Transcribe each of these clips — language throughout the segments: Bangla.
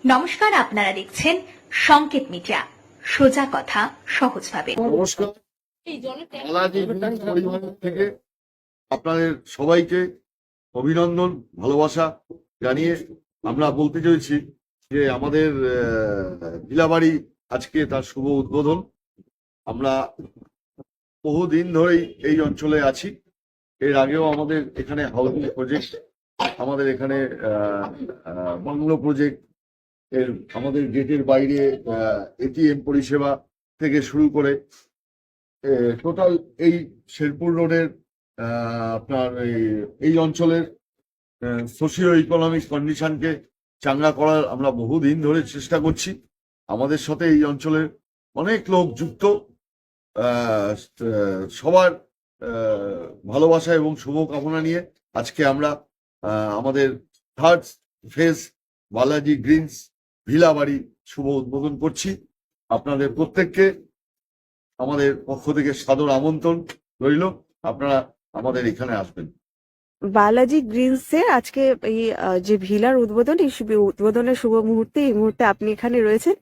নমস্কার, আপনারা দেখছেন সংকেত মিডিয়া, সোজা কথা সহজভাবে। নমস্কার। বালাজি পরিবার থেকে আপনাদের সবাইকে অভিনন্দন, ভালোবাসা জানিয়ে আমরা বলতে চাইছি যে আমাদের ভিলাবাড়ি আজকে তার শুভ উদ্বোধন। আমরা বহুদিন ধরেই এই অঞ্চলে আছি। এর আগেও আমাদের এখানে হাউজিং প্রজেক্ট, আমাদের এখানে বাংলো প্রজেক্ট, এর আমাদের গেটের বাইরে এটিএম পরিষেবা থেকে শুরু করে টোটাল এই শেরপুর রোডের আপনার এই অঞ্চলের সোশিও ইকোনমিক কন্ডিশনকে চাঙ্গা করার আমরা বহুদিন ধরে চেষ্টা করছি। আমাদের সাথে এই অঞ্চলের অনেক লোক যুক্ত। সবার ভালোবাসা এবং শুভকামনা নিয়ে আজকে আমরা আমাদের থার্ড ফেজ বালাজি গ্রিনস ভিলাবাড়ি শুভ উদ্বোধন করছি। আপনাদের প্রত্যেককে আমাদের পক্ষ থেকে সাদর আমন্ত্রণ রইল, আপনারা আমাদের এখানে আসবেন। বালাজি গ্রিনসে আজকে এই যে ভিলার উদ্বোধন, এই উদ্বোধনের শুভ মুহূর্তে এই মুহূর্তে আপনি এখানে রয়েছেন।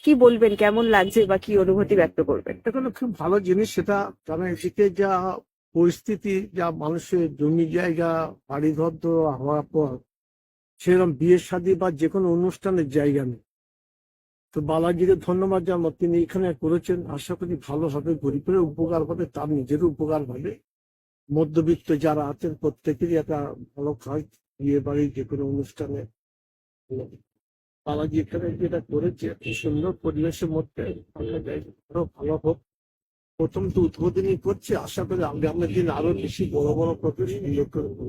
কি বলবেন, কেমন লাগছে বা কি অনুভূতি ব্যক্ত করবেন? এখন খুব ভালো জিনিস সেটা, কারণ এদিকে যা পরিস্থিতি, যা মানুষের জমি জায়গা বাড়িঘর হওয়ার পর সেরকম বিয়ের শাদী বা যে কোনো অনুষ্ঠানের জায়গা নেই। তো বালাজিকে ধন্যবাদ জানাবো, তিনি এখানে করেছেন। আশা করি ভালো হবে, গরিবের উপকার হবে, তার নিজেরও উপকার হবে। মধ্যবিত্ত যারা আছেন প্রত্যেকেরই একটা ভালো হয় বিয়ে বাড়ি যে কোনো অনুষ্ঠানে। বালাজি এখানে যেটা করেছে এত সুন্দর পরিবেশের মধ্যে, আরো ভালো হোক। প্রথম তো উদ্বোধনই করছে, আশা করি আগামী দিন আরো বেশি বড় বড় প্রতিষ্ঠান করবো।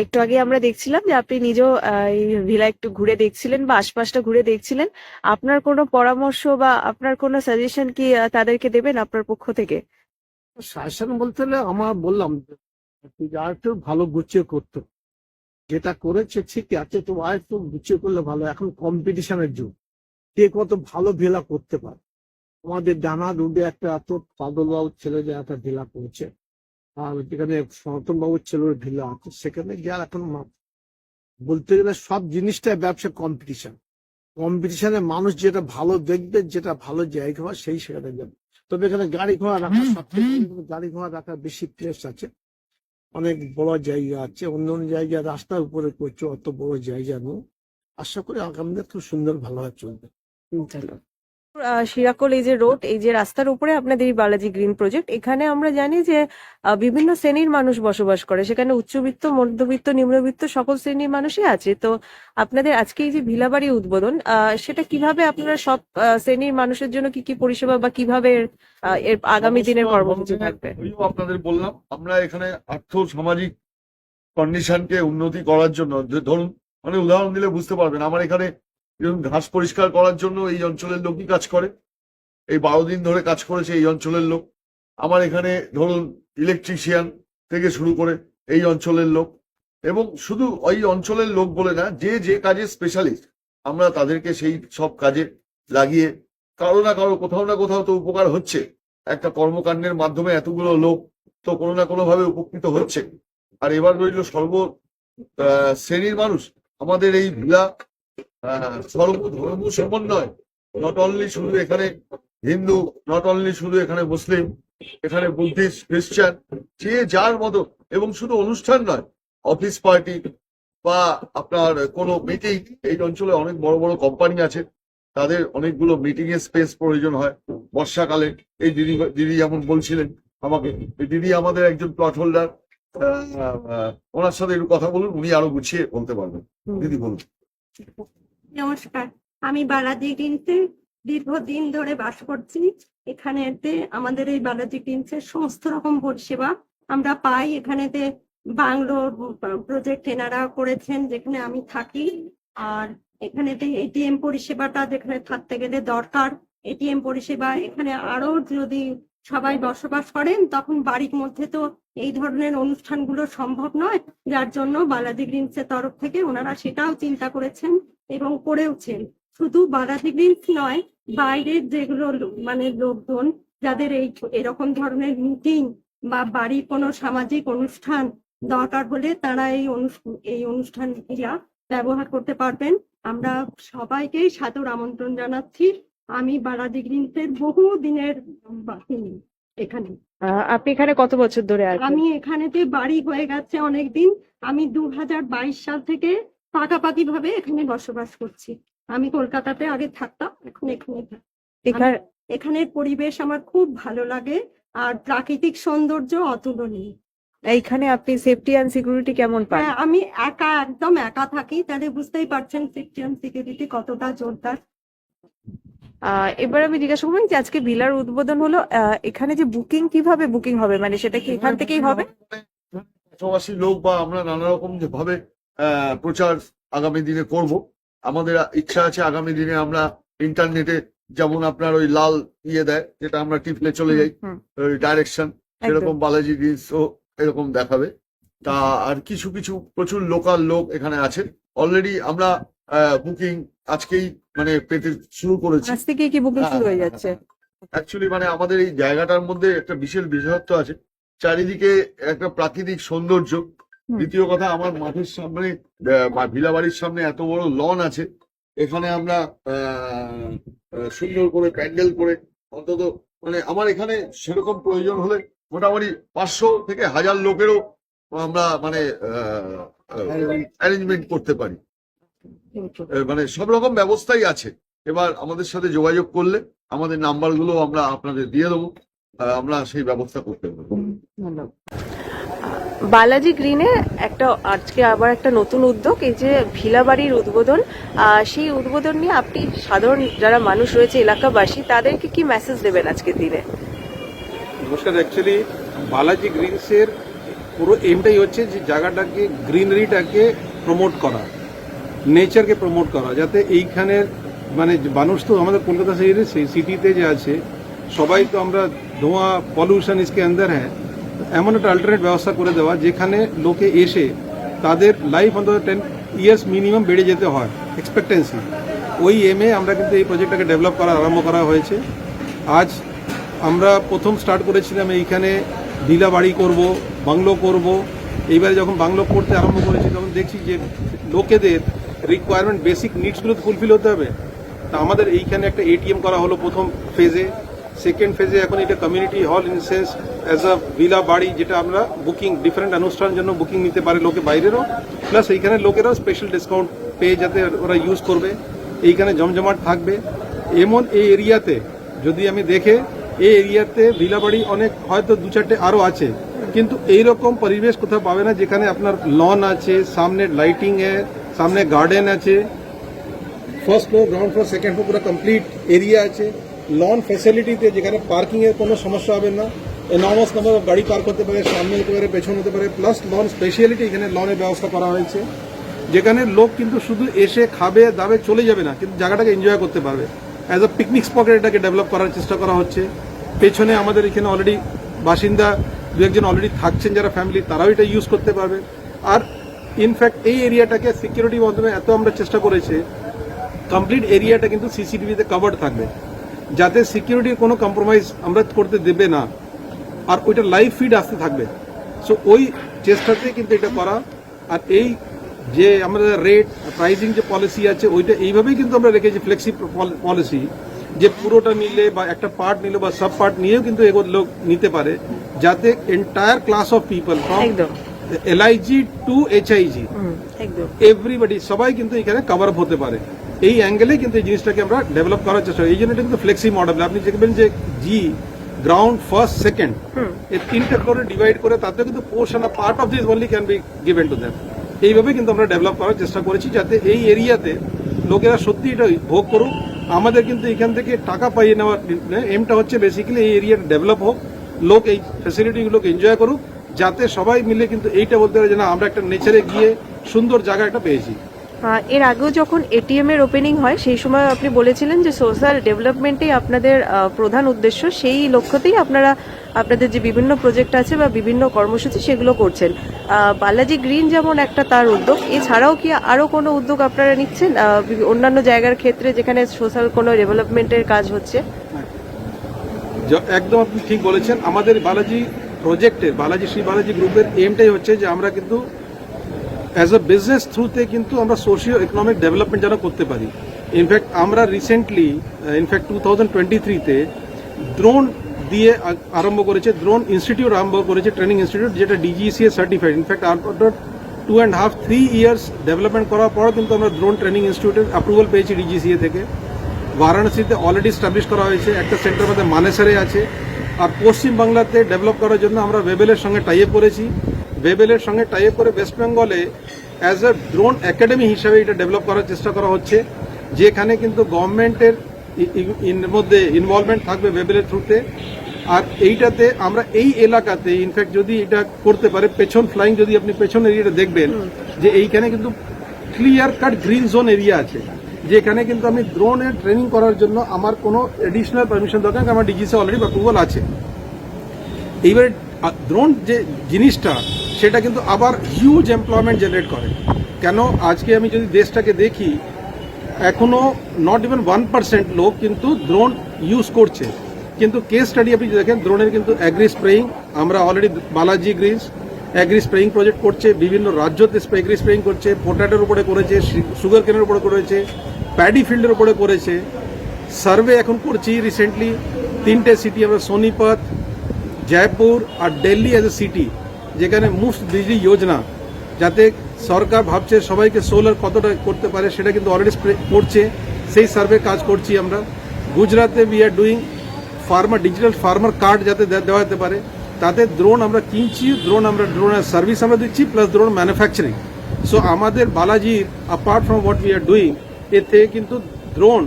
একটু আগে আমরা দেখছিলাম যে আপনি নিজেও এই ভিলা একটু ঘুরে দেখছিলেন বা আশপাশটা ঘুরে দেখছিলেন। আপনার কোনো পরামর্শ বা আপনার কোনো সাজেশন কি তাদেরকে দেবেন আপনার পক্ষ থেকে? শাসন বলতে হলে আমার বললাম যে আর একটু ভালো গুছিয়ে করতো। যেটা করেছে ঠিক আছে, তো আর একটু গুছিয়ে করলে ভালো। এখন কম্পিটিশনের যুগ, কে কত ভালো ভেলা করতে পারে। আমাদের ডানা রোডে একটা এত পাগল বাবুর ছেলে যে একটা ভেলা করেছে, আর যেখানে সনাতন বাবুর ছেলের ভেলা আছে, সেখানে গিয়ে এখন বলতে গেলে সব জিনিসটাই ব্যবসা। কম্পিটিশনে মানুষ যেটা ভালো দেখবে, যেটা ভালো জায়গা হয় সেই সেখানে যাবে। তবে এখানে গাড়ি ঘোড়া রাখা, গাড়ি ঘোড়া রাখার বেশি প্লেস আছে, অনেক বড় জায়গা আছে। অন্য অন্য জায়গায় রাস্তার উপরে করছে, অত বড় জায়গা নেই। আশা করি আগামী দিনে খুব সুন্দর ভালোভাবে চলবে। শিরাকোল এই যে রোড, এই যে রাস্তার উপরে আপনাদের এই বালাজি গ্রিন প্রজেক্ট, এখানে আমরা জানি যে বিভিন্ন শ্রেণীর মানুষ বসবাস করে। সেখানে উচ্চবিত্ত, মধ্যবিত্ত, নিম্নবিত্ত সকল শ্রেণীর মানুষই আছে। তো আপনাদের আজকে এই যে ভিলাবাড়ি উদ্বোধন, সেটা কিভাবে আপনারা সব শ্রেণীর মানুষের জন্য কি কি পরিষেবা বা কিভাবে এর আগামী দিনের কর্মসূচি থাকবে? আপনাদের বললাম, আমরা এখানে আর্থ সামাজিক কন্ডিশনকে উন্নতি করার জন্য, ধরুন মানে উদাহরণ দিলে বুঝতে পারবেন, আমার এখানে ঘাস পরিষ্কার করার জন্য এই অঞ্চলের লোকই কাজ করে। এই 12 দিন ধরে কাজ করেছে এই অঞ্চলের লোক। আমার এখানে ধরুন ইলেকট্রিশিয়ান থেকে শুরু করে এই অঞ্চলের লোক, এবং শুধু ওই অঞ্চলের লোক বলে না, যে যে কাজে স্পেশালিস্ট আমরা তাদেরকে সেই সব কাজে লাগিয়ে কারো না কারো কোথাও না কোথাও তো উপকার হচ্ছে। একটা কর্মকাণ্ডের মাধ্যমে এতগুলো লোক তো কোনো না কোনো ভাবে উপকৃত হচ্ছে। আর এবার রইল সর্ব শ্রেণীর মানুষ। আমাদের এই ভিলা সর্বধর্ম সমন্বয়, নট অনলি শুধু এখানে হিন্দু, নট অনলি শুধু এখানে মুসলিম, এখানে বুদ্ধিস্ট, খ্রিস্টান, যে যার মতো। এবং শুধু অনুষ্ঠান নয়, অফিস পার্টি বা আপনার কোনো মিটিং, এই অঞ্চলে অনেক বড় বড় কোম্পানি আছে, তাদের অনেকগুলো মিটিং এর স্পেস প্রয়োজন হয় বর্ষাকালে। এই দিদি যেমন বলছিলেন আমাকে, এই দিদি আমাদের একজন প্লট হোল্ডার, ওনার সাথে একটু কথা বলুন, উনি আরো গুছিয়ে বলতে পারবেন। দিদি বলুন। নমস্কার, আমি বালাজি গ্রিনসে দীর্ঘদিন ধরে বাস করছি। এখানেতে আমাদের এই বালাজি গ্রিনসের সমস্ত রকম পরিষেবা আমরা পাই। এখানেতে বাংলো প্রজেক্ট এনারা করেছেন যেখানে আমি থাকি। আর এখানেতে এটিএম পরিষেবাটা যেখানে থাকতে গেলে দরকার, এটিএম পরিষেবা এখানে আরো যদি সবাই বসবাস করেন তখন বাড়ির মধ্যে তো এই ধরনের অনুষ্ঠানগুলো সম্ভব নয়, যার জন্য বালাজি গ্রিনসের তরফ থেকে ওনারা সেটাও চিন্তা করেছেন এবং করেওছেন। শুধু বালাজি গ্রিনস নয়, বাইরের যেগুলো মানে লোকজন যাদের এরকম ধরনের মিটিং বা বাড়ির কোনো সামাজিক অনুষ্ঠান দরকার হলে তারা এই অনুষ্ঠান ব্যবহার করতে পারবেন। আমরা সবাইকেই সাদর আমন্ত্রণ জানাচ্ছি। আমি বালাজি গ্রিনসের বহু দিনের বাসিনী এখানে। আপনি এখানে কত বছর ধরে আছেন? আমি এখানেতে বাড়ি হয়ে গেছে অনেকদিন। আমি 2022 সাল থেকে পাকাপাকি ভাবে এখানে বসবাস করছি। আমি কলকাতাতে আগে থাকতাম, এখন এখানে থাকি। এখানে এখানের পরিবেশ আমার খুব ভালো লাগে, আর প্রাকৃতিক সৌন্দর্য অতুলনীয়। এইখানে আপনি সেফটি অ্যান্ড সিকিউরিটি কেমন পান? হ্যাঁ, আমি একদম একা থাকি, তাহলে বুঝতেই পারছেন সেফটি অ্যান্ড সিকিউরিটি কতটা জোরদার। এবার আমি জিজ্ঞাসা করবো যে আজকে ভিলার উদ্বোধন হলো, এখানে যে বুকিং কিভাবে বুকিং হবে, মানে সেটা কি এখান থেকেই হবে? পাশাপাশি লোক বা আমরা নানা রকম ভাবে প্রচার আগামী দিনে করব। আমাদের ইচ্ছা আছে আগামী দিনে আমরা ইন্টারনেটে যেমন আপনার ওই লাল দেয়, যেটা আমরা টিপলে চলে যাই, ওই ডাইরেকশন, সেরকম বালাজি গ্রিনসও এরকম দেখাবে। তা আর কিছু কিছু প্রচুর লোকাল লোক এখানে আছে। অলরেডি আমরা বুকিং আজকেই মানে পেতে শুরু করেছি। আজ থেকেই কি বুকিং শুরু হয়ে যাচ্ছে? অ্যাকচুয়ালি মানে আমাদের এই জায়গাটার মধ্যে একটা বিশেষ বিশেষত্ব আছে, চারিদিকে একটা প্রাকৃতিক সৌন্দর্য। দ্বিতীয় কথা, আমার মাঠের সামনে ভিলা বাড়ির সামনে এত বড় লন আছে, এখানে আমরা সুন্দর করে প্যান্ডেল করে অন্তত মানে আমার এখানে সেরকম প্রয়োজন হলে মোটামুটি 500 থেকে 1000 লোকেরও আমরা মানে অ্যারেঞ্জমেন্ট করতে পারি। মানে সব রকম ব্যবস্থাই আছে। এবার আমাদের সাথে যোগাযোগ করলে আমাদের নাম্বারগুলো আমরা আপনাদের দিয়ে দেবো, আমরা সেই ব্যবস্থা করতে পারবো। বালাজি গ্রিনে একটা আজকে আবার একটা নতুন উদ্যোগ, এই যে ভিলা বাড়ির উদ্বোধন। সেই উদ্বোধন নিয়ে আপনি সাধারণ যারা মানুষ রয়েছে এলাকাবাসী, তাদেরকে কি মেসেজ দেবেন আজকের দিনে? নমস্কার। অ্যাকচুয়ালি বালাজি গ্রিনসের পুরো এমটাই হচ্ছে যে জায়গাটাকে, গ্রিনারিটাকে প্রমোট করা, নেচারকে প্রমোট করা, যাতে এইখানের মানে মানুষ তো আমাদের কলকাতা শহরে সিটিতে যে আছে সবাই তো আমরা ধোঁয়া পলিউশন ইসকে আন্দার হ্যাঁ, এমন একটা অল্টারনেট ব্যবস্থা করে দেওয়া যেখানে লোকে এসে তাদের লাইফ অন্তত 10 ইয়ার্স মিনিমাম বেড়ে যেতে হয় এক্সপেক্টেন্সি। ওই এমে আমরা কিন্তু এই প্রজেক্টটাকে ডেভেলপ করা আরম্ভ করা হয়েছে। আজ আমরা প্রথম স্টার্ট করেছিলাম এইখানে ভিলা বাড়ি করব, বাংলো করব। এইবারে যখন বাংলো করতে আরম্ভ করেছি তখন দেখছি যে লোকেদের রিকোয়ারমেন্ট, বেসিক নিডসগুলো ফুলফিল হতে হবে। তা আমাদের এইখানে একটা এটিএম করা হলো প্রথম ফেজে। সেকেন্ড ফেজে এখন এটা community hall in sense as a villa বাড়ি, যেটা আমরা বুকিং ডিফারেন্ট অনুষ্ঠানের জন্য বুকিং নিতে পারে লোকে বাইরেরও, প্লাস এইখানে লোকেরাও স্পেশাল ডিসকাউন্ট পেয়ে যাতে ওরা ইউজ করবে। এইখানে জমজমাট থাকবে। এমন এই এরিয়াতে যদি আমি দেখে, এই এরিয়াতে ভিলা বাড়ি অনেক হয়তো 2-4টে আরও আছে, কিন্তু এইরকম পরিবেশ কোথাও পাবে না যেখানে আপনার লন আছে, সামনে লাইটিং সামনে গার্ডেন আছে, first floor, ground floor, second floor পুরো কমপ্লিট এরিয়া আছে। লন ফ্যাসিলিটিতে যেখানে পার্কিং এর কোনো সমস্যা হবে না, এনর্মাস নাম্বার অফ গাড়ি পার্ক হতে পারে, সামনে হতে পারে, পেছনে হতে পারে, প্লাস লন স্পেশালিটি এখানে লনের ব্যবস্থা করা হয়েছে, যেখানে লোক কিন্তু শুধু এসে খাবে দাবে চলে যাবে না, কিন্তু জায়গাটাকে এনজয় করতে পারবে। অ্যাজ আ পিকনিক স্পট এটাকে ডেভেলপ করার চেষ্টা করা হচ্ছে। পেছনে আমাদের এখানে অলরেডি বাসিন্দা 2-1জন অলরেডি থাকছেন যারা ফ্যামিলি, তারাও এটা ইউজ করতে পারবে। আর ইনফ্যাক্ট এই এরিয়াটাকে সিকিউরিটির মাধ্যমে এত আমরা চেষ্টা করেছি, কমপ্লিট এরিয়াটা কিন্তু সিসিটিভিতে কভার্ড থাকবে, যাতে সিকিউরিটির কোনো কম্প্রোমাইজ আমরা করতে দেবে না, আর ওইটা লাইভ ফিড আসতে থাকবে। সো ওই চেষ্টাতে কিন্তু এটা করা। আর এই যে আমাদের রেট প্রাইসিং যে পলিসি আছে, ওইটা এইভাবেই কিন্তু আমরা রেখেছি ফ্লেক্সিবল পলিসি, যে পুরোটা নিলে বা একটা পার্ট নিলে বা সাব পার্ট নিয়েও কিন্তু এগুলো লোক নিতে পারে, যাতে entire class of people from LIG to HIG everybody সবাই কিন্তু এখানে কভার আপ হতে পারে। এই অ্যাঙ্গেলে কিন্তু এই জিনিসটাকে আমরা ডেভেলপ করার চেষ্টা করি। এই জন্য এটা কিন্তু ফ্লেক্সি মডেল। আপনি দেখবেন যে জি গ্রাউন্ড, ফার্স্ট, সেকেন্ড, এই 3টে ফ্লোরে ডিভাইড করে, তাতে কিন্তু portion of part of this only can be given to them. এইভাবে কিন্তু আমরা ডেভেলপ করার চেষ্টা করেছি, যাতে এই এরিয়াতে লোকেরা সত্যি এটা ভোগ করুক। আমাদের কিন্তু এখান থেকে টাকা পাইয়ে নেওয়ার এমটা হচ্ছে বেসিক্যালি এই এরিয়াটা ডেভেলপ হোক, লোক এই ফ্যাসিলিটিগুলোকে এনজয় করুক, যাতে সবাই মিলে কিন্তু এইটা বলতে পারে যে না, আমরা একটা নেচারে গিয়ে সুন্দর জায়গা একটা পেয়েছি। এর আগেও যখন এটিএম এর ওপেনিং হয় সেই সময় আপনি বলেছিলেন যে সোশ্যাল ডেভেলপমেন্টই আপনাদের প্রধান উদ্দেশ্য, সেই লক্ষ্যতেই আপনারা আপনাদের যে বিভিন্ন প্রজেক্ট আছে বা বিভিন্ন কর্মসূচি সেগুলো করছেন। বালাজি গ্রিন যেমন একটা তার উদ্যোগ, এছাড়াও কি আরো কোনো উদ্যোগ আপনারা নিচ্ছেন অন্যান্য জায়গার ক্ষেত্রে যেখানে সোশ্যাল কোনো ডেভেলপমেন্টের কাজ হচ্ছে? একদম আপনি ঠিক বলেছেন। আমাদের বালাজি প্রজেক্টের, বালাজি শ্রী বালাজি গ্রুপের এমটাই হচ্ছে যে আমরা কিন্তু অ্যাজ আ বিজনেস থ্রুতে কিন্তু আমরা সোশিও ইকোনমিক ডেভেলপমেন্ট যেন করতে পারি। ইনফ্যাক্ট আমরা রিসেন্টলি ইনফ্যাক্ট 2023-তে ড্রোন দিয়ে আরম্ভ করেছে, ড্রোন ইনস্টিটিউট আরম্ভ করেছে, ট্রেনিং ইনস্টিটিউট, যেটা DGCA certified. In fact after 2.5-3 years development করার পর কিন্তু আমরা ড্রোন ট্রেনিং ইনস্টিটিউটের অ্যাপ্রুভাল পেয়েছি ডিজিসিএ থেকে। বারাণসীতে অলরেডি স্টাবলিশ করা হয়েছে, একটা সেন্টার আমাদের মানেসারে আছে। আর পশ্চিমবাংলাতে ডেভেলপ করার জন্য আমরা ওয়েবেলের সঙ্গে টাই আপ করেছি। ওয়েবেলের সঙ্গে টাই আপ করে ওয়েস্ট বেঙ্গলে অ্যাজ এ ড্রোন একাডেমি হিসাবে এটা ডেভেলপ করার চেষ্টা করা হচ্ছে, যেখানে কিন্তু গভর্নমেন্টের মধ্যে ইনভলভমেন্ট থাকবে ওয়েবেলের থ্রুতে। আর এইটাতে আমরা এই এলাকাতে ইনফ্যাক্ট যদি এটা করতে পারে, পেছন ফ্লাইং যদি আপনি পেছন এরিয়াটা দেখবেন যে এইখানে কিন্তু clear cut green zone area আছে, যেখানে কিন্তু আমি ড্রোনের ট্রেনিং করার জন্য আমার কোনো এডিশনাল পারমিশন দরকার নেই, আমার ডিজিসি অলরেডি অ্যাপ্রুভাল আছে। এইবারে ড্রোন যে জিনিসটা সেটা কিন্তু আবার হিউজ এমপ্লয়মেন্ট জেনারেট করে। কেন আজকে আমি যদি দেশটাকে দেখি, এখনো নট ইভেন 1% লোক কিন্তু ড্রোন ইউজ করছে। কিন্তু কেস স্টাডি আপনি দেখেন ড্রোনের কিন্তু অ্যাগ্রি স্প্রেইং, আমরা already Balaji Greens agree spraying project করছে, বিভিন্ন রাজ্যতে এগ্রি স্প্রেইং করছে, পোটাটোর উপরে করেছে, সুগার কেনের উপরে করেছে, প্যাডি ফিল্ডের উপরে করেছে। সার্ভে এখন করছি রিসেন্টলি 3টে সিটি, আমরা সোনিপত, জয়পুর আর দিল্লি অ্যাজ এ সিটি, যেখানে মুফট বিজলি যোজনা, যাতে সরকার ভাবছে সবাইকে সোলার কতটা করতে পারে সেটা কিন্তু অলরেডি করছে, সেই সার্ভে কাজ করছি আমরা। গুজরাতে we are doing farmer digital farmer card যাতে দেওয়া যেতে পারে, তাতে ড্রোন আমরা কিনছি, ড্রোনের সার্ভিস আমরা দিচ্ছি, প্লাস ড্রোন ম্যানুফ্যাকচারিং। সো আমাদের বালাজির apart from what we are doing, এতে কিন্তু drone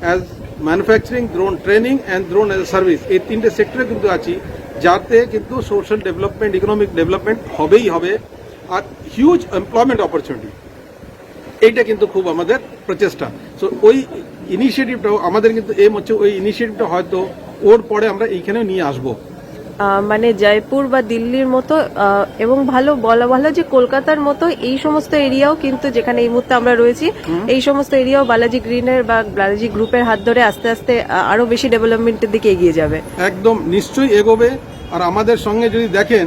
as manufacturing, drone training and drone as a service, এই 3টে সেক্টরে কিন্তু আছি, যাতে কিন্তু সোশ্যাল ডেভেলপমেন্ট, ইকোনমিক ডেভেলপমেন্ট হবেই হবে। আর হিউজ এমপ্লয়মেন্ট অপরচুনিটি, এইটা কিন্তু খুব আমাদের প্রচেষ্টা। সো ওই ইনিশিয়েটিভটাও আমাদের কিন্তু এম হচ্ছে, ওই ইনিশিয়েটিভটা হয়তো ওর পরে আমরা এইখানেও নিয়ে আসবো। মানে জয়পুর বা দিল্লির মতো এবং বলা ভালো যে কলকাতার মতো এই সমস্ত এরিয়াও কিন্তু, যেখানে এই মুহূর্তে আমরা রয়েছি, এই সমস্ত এরিয়াও বালাজি গ্রিনের বা বালাজি গ্রুপের হাত ধরে আস্তে আস্তে আরো বেশি ডেভেলপমেন্টের দিকে এগিয়ে যাবে। একদম নিশ্চয়ই এগোবে। আর আমাদের সঙ্গে যদি দেখেন,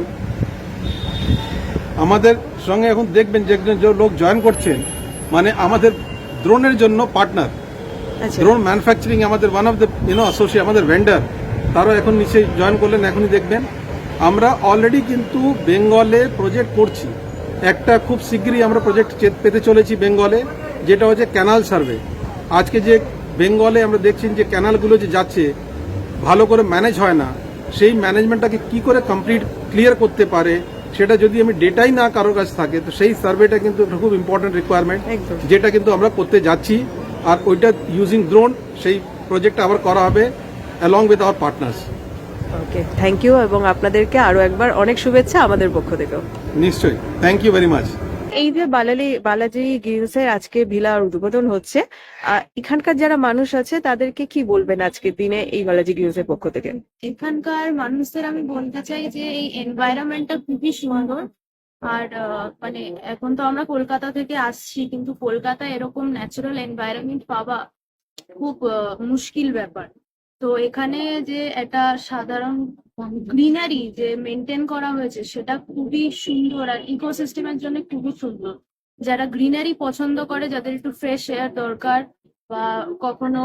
আমাদের সঙ্গে এখন দেখবেন যে লোক জয়েন করছেন, মানে আমাদের ড্রোনের জন্য পার্টনার, ড্রোন ম্যানুফ্যাকচারিং আমাদের ওয়ান অফ দ্য অ্যাসোসিয়েট, আমাদের ভেন্ডার, তারাও এখন নিচে জয়েন করলেন। এখনই দেখবেন আমরা অলরেডি কিন্তু বেঙ্গলে প্রজেক্ট করছি, একটা খুব শীঘ্রই আমরা প্রজেক্ট পেতে চলেছি বেঙ্গলে, যেটা হচ্ছে ক্যানাল সার্ভে। আজকে যে বেঙ্গলে আমরা দেখছি যে ক্যানালগুলো যে যাচ্ছে ভালো করে ম্যানেজ হয় না, সেই ম্যানেজমেন্টটাকে কি করে কমপ্লিট ক্লিয়ার করতে পারে, সেটা যদি আমি ডেটাই না কারোর কাছে থাকে, তো সেই সার্ভেটা কিন্তু একটা খুব ইম্পর্টেন্ট রিকোয়ারমেন্ট, যেটা কিন্তু আমরা করতে যাচ্ছি। আর ওইটা ইউজিং ড্রোন, সেই প্রজেক্ট আবার করা হবে along with our partners. Okay, thank you, এবং আপনাদেরকে আরো একবার অনেক শুভেচ্ছা আমাদের পক্ষ থেকেও। নিশ্চয়ই, থ্যাংক ইউ ভেরি মাচ। এই যে বালাজি গ্রিনসের আজকে ভিলার উদ্বোধন হচ্ছে, এখানকার যারা মানুষ আছে তাদেরকে কি বলবেন আজকের দিনে এই বালাজি গ্রিনসের পক্ষ থেকে? এখানকার মানুষদের আমি বলতে চাই যে এই এনভায়রনমেন্টটা খুবই সুন্দর। আর মানে এখন তো আমরা কলকাতা থেকে আসছি, কিন্তু কলকাতায় এরকম ন্যাচারাল এনভায়রনমেন্ট পাওয়া খুব মুশকিল ব্যাপার। তো এখানে যে একটা সাধারণ গ্রিনারি যে মেনটেন করা হয়েছে সেটা খুবই সুন্দর, আর ইকোসিস্টেমের জন্য খুবই সুন্দর। যারা গ্রিনারি পছন্দ করে, যাদের একটু ফ্রেশ এয়ার দরকার বা কখনো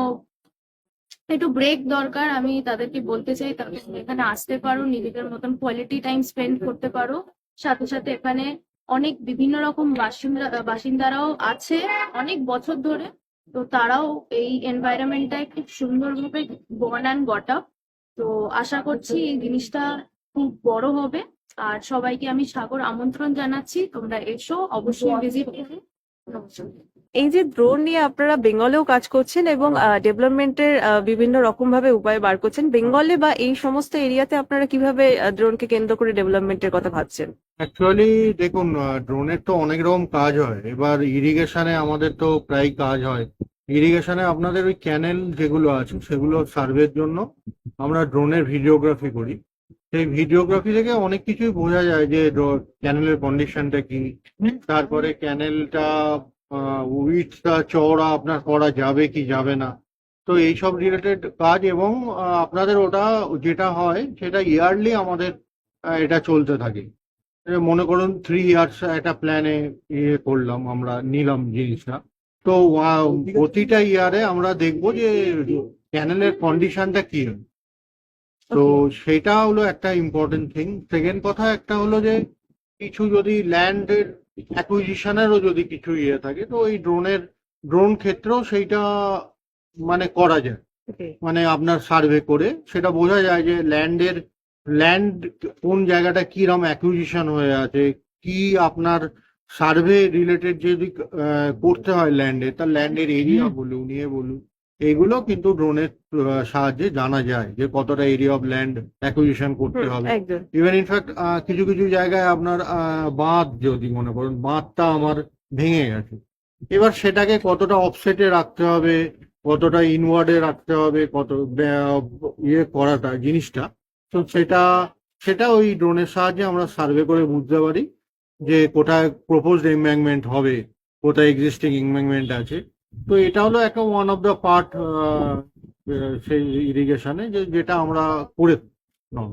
একটু ব্রেক দরকার, আমি তাদেরকে বলতে চাই তাদের এখানে আসতে পারো, নিজেদের মতন কোয়ালিটি টাইম স্পেন্ড করতে পারো। সাথে সাথে এখানে অনেক বিভিন্ন রকম বাসিন্দারাও আছে অনেক বছর ধরে, তো তারাও এই এনভায়রনমেন্টটায় খুব সুন্দরভাবে বর্ন অ্যান্ড গট আপ। তো আশা করছি এই জিনিসটা খুব বড় হবে। আর সবাইকে আমি সাগর আমন্ত্রণ জানাচ্ছি, তোমরা এসো, অবশ্যই ভিজিট করো। নমস্কার। এই যে ড্রোন নিয়ে আপনারা বেঙ্গলেও কাজ করছেন এবং ডেভেলপমেন্টের বিভিন্ন রকম ভাবে উপায় বার করছেন, বেঙ্গলে বা এই সমস্ত এরিয়াতে আপনারা কিভাবে ড্রোনকে কেন্দ্র করে ডেভেলপমেন্টের কথা ভাবছেন? অ্যাকচুয়ালি দেখুন, ড্রোনের তো অনেক রকম কাজ হয়। এবার ইরিগেশনে আমাদের তো প্রায় কাজ হয়। ইরিগেশনে আপনাদের ওই ক্যানেল যেগুলো আছে সেগুলো সার্ভের জন্য আমরা ড্রোনের ভিডিওগ্রাফি করি। সেই ভিডিওগ্রাফি থেকে অনেক কিছুই বোঝা যায় যে ক্যানেলের কন্ডিশনটা কি, তারপরে ক্যানেলটা উইথটা চওড়া আপনার করা যাবে কি যাবে না। তো এইসব রিলেটেড কাজ, এবং আপনাদের ওটা যেটা হয় সেটা ইয়ারলি আমাদের এটা চলতে থাকে। মনে করুন 3 ইয়ার্স একটা প্ল্যানে করলাম, আমরা নিলাম জিনিসটা। তো প্রতিটা ইয়ারে আমরা দেখবো যে ক্যানেলের কন্ডিশনটা কি হয়। তো সেটা হলো একটা ইম্পর্টেন্ট থিং। সেকেন্ড কথা একটা হলো যে কিছু যদি ল্যান্ডের অ্যাকুইজিশনেরও যদি কিছু থাকে, তো ওই ড্রোন ক্ষেত্রেও সেইটা মানে করা যায়। মানে আপনার সার্ভে করে সেটা বোঝা যায় যে ল্যান্ড কোন জায়গাটা কিরম অ্যাকুইজিশন হয়ে আছে, কি আপনার সার্ভে রিলেটেড যদি করতে হয় ল্যান্ডে, তার ল্যান্ডের এরিয়া বলুন বলুন, এইগুলো কিন্তু ড্রোনের সাহায্যে জানা যায় যে কতটা এরিয়া অফ ল্যান্ড অ্যাকুইজিশন করতে হবে। একদম। ইভেন ইনফ্যাক্ট কিছু কিছু জায়গায় আপনার বাঁধ, যদি মনে করুন বাঁধটা আমার ভেঙে গেছে, এবার সেটাকে কতটা অফসেটে রাখতে হবে, কতটা ইনওয়ার্ডে রাখতে হবে, কত করাটা জিনিসটা, তো সেটা ওই ড্রোনের সাহায্যে আমরা সার্ভে করে বুঝতে পারি যে কোথায় প্রপোজড এমব্যাঙ্কমেন্ট হবে, কোথায় এক্সিস্টিং এমব্যাঙ্কমেন্ট আছে। তো এটা হলো একটা ওয়ান অফ দ্য পার্ট সেই ইরিগেশনে যেটা আমরা করে নেব।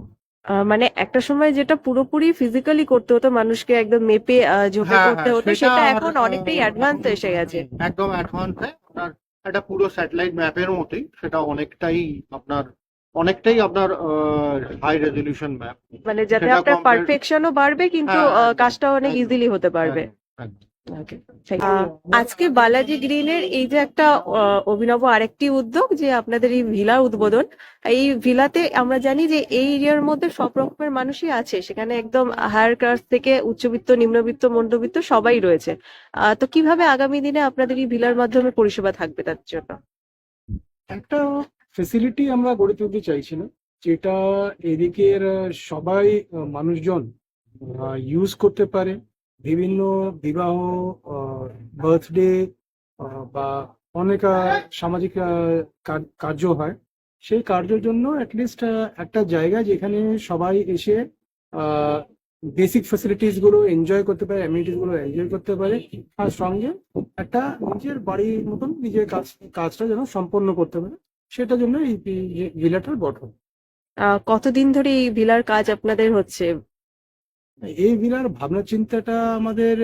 মানে একটা সময় যেটা পুরোপুরি ফিজিক্যালি করতে হতো, মানুষকে একদম মেপে ঝোপে হ্যাঁ, করতে হতো, সেটা সেটা আর, এখন অনেকটাই অ্যাডভান্স এসে গেছে। একদম অ্যাডভান্স। আপনার একটা পুরো স্যাটেলাইট ম্যাপের মতোই, সেটা অনেকটাই আপনার হাই রেজলিউশন ম্যাপ। মানে যাতে সেটা আপনার compare- পারফেকশনও বাড়বে, কিন্তু হ্যাঁ, একদম, কাজটা অনেক একদম, ইজিলি হতে পারবে। একদম। Okay, thank you. আজকে বালাজি গ্রিনের এই যে একটা অভিনব আরেকটি উদ্যোগ, যে আপনাদের এই ভিলা উদ্বোধন, এই ভিলাতে আমরা জানি যে এই এরিয়ার মধ্যে সব রকমের মানুষই আছে, সেখানে একদম হায়ার ক্লাস থেকে উচ্চবিত্ত, নিম্নবিত্ত, মধ্যবিত্ত সবাই রয়েছে। তো কিভাবে আগামী দিনে আপনাদের এই ভিলার মাধ্যমে পরিষেবা থাকবে তার জন্য? একটা ফেসিলিটি আমরা গড়ে তুলতে চাইছি না, যেটা এদিকের সবাই মানুষজন ইউজ করতে পারে। বিভিন্ন বিবাহ, বার্থডে বা অনেক সামাজিক কার্য হয়, সেই কার্যের জন্য অ্যাটলিস্ট একটা জায়গা যেখানে সবাই এসে বেসিক ফ্যাসিলিটিস গুলো এনজয় করতে পারে, অ্যামিনিটিস গুলো এনজয় করতে পারে, আর সঙ্গে একটা নিজের বাড়ির মতন নিজের কাজটা যেন সম্পন্ন করতে পারে, সেটার জন্য এই ভিলাটার গঠন। কতদিন ধরে এই ভিলার কাজ আপনাদের হচ্ছে? এই ভিলার ভাবনা চিন্তাটা আমাদের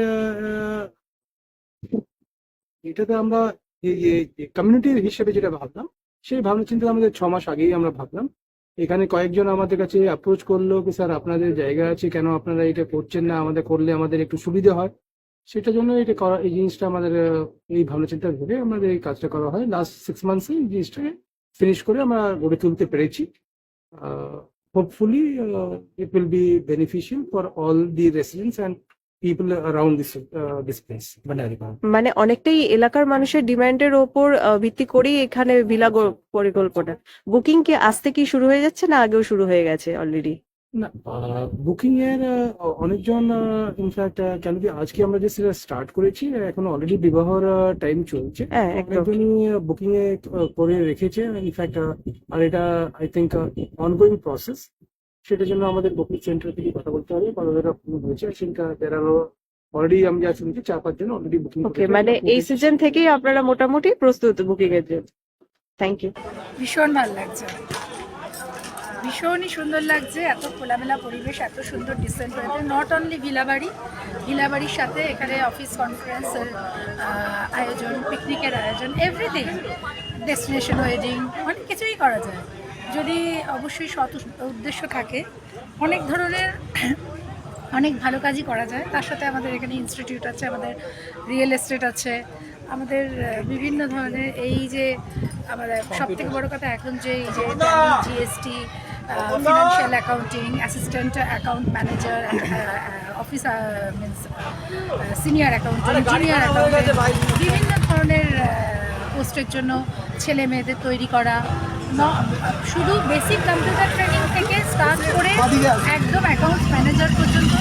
এটাতে আমরা কমিউনিটি হিসেবে যেটা ভাবলাম, সেই ভাবনা চিন্তা আমাদের 6 মাস আগেই আমরা ভাবলাম। এখানে কয়েকজন আমাদের কাছে অ্যাপ্রোচ করলো কি স্যার আপনাদের জায়গা আছে, কেন আপনারা এটা করছেন না, আমাদের করলে আমাদের একটু সুবিধা হয়। সেটার জন্য এটা করা, এই জিনিসটা আমাদের এই ভাবনা চিন্তা ভেবে আমাদের এই কাজটা করা হয়। লাস্ট 6 মান্থসে এই জিনিসটাকে ফিনিশ করে আমরা গড়ে তুলতে পেরেছি। Hopefully, it will be beneficial for all the residents and people around this place, Bhandarigarh. মানে অনেকটাই এলাকার মানুষের ডিমান্ডের ওপর ভিত্তি করেই এখানে ভিলা পরিকল্পনা। বুকিং কি আজ থেকেই শুরু হয়ে যাচ্ছে, না আগেও শুরু হয়ে গেছে অলরেডি? না, বুকিং এর অনেকজন, ইনফ্যাক্ট কেন কি আজকে আমরা যে সেটা স্টার্ট করেছি, এখন অলরেডি বিবাহর টাইম চলছে, হ্যাঁ, একদম। অনেকজনই বুকিং এ করে রেখেছে। ইনফ্যাক্ট আর এটা আই থিঙ্ক অনগোয়িং প্রসেস, সেটার জন্য আমাদের বুকিং সেন্টার থেকে কথা বলতে হবে কতটা হয়েছে। আই থিঙ্ক অলরেডি আমি যা শুনছি 4-5 জন অলরেডি বুকিং। ওকে, মানে এই সিজন থেকেই আপনারা মোটামুটি প্রস্তুত বুকিং এর জন্য। Thank you. ভীষণ ভালো লাগছে, ভীষণই সুন্দর লাগছে। এত খোলামেলা পরিবেশ, এত সুন্দর ডিসেন্ট ওয়েতে। নট অনলি ভিলাবাড়ির সাথে এখানে অফিস কনফারেন্সের আয়োজন, পিকনিকের আয়োজন, এভরিথিং, ডেস্টিনেশন ওয়েডিং, অনেক কিছুই করা যায় যদি অবশ্যই সৎ উদ্দেশ্য থাকে। অনেক ধরনের অনেক ভালো কাজই করা যায়। তার সাথে আমাদের এখানে ইনস্টিটিউট আছে, আমাদের রিয়েল এস্টেট আছে, আমাদের বিভিন্ন ধরনের এই যে আমাদের সব থেকে বড় কথা এখন যে এই যে GST, financial accounting, assistant account manager, office means senior accountant, junior accountant, বিভিন্ন ধরনের পোস্টের জন্য ছেলে মেয়েদের তৈরি করা, শুধু বেসিক কম্পিউটার ট্রেনিং থেকে স্টার্ট করে একদম অ্যাকাউন্টস ম্যানেজার পর্যন্ত।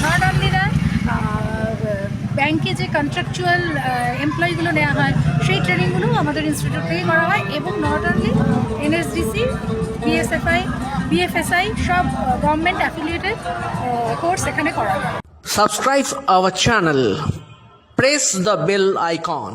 নট অনলি দ্যাট, ব্যাংকে যে কন্ট্রাকচুয়াল এমপ্লয়িগুলো নেওয়া হয় সেই ট্রেনিংগুলোও আমাদের ইনস্টিটিউট থেকেই করা হয়। এবং নট অনলি এনএসডিসি, বিএফএসআই সব গভর্নমেন্ট অ্যাফিলিয়েটেড কোর্স এখানে করা হয়। Subscribe our channel. Press the bell icon.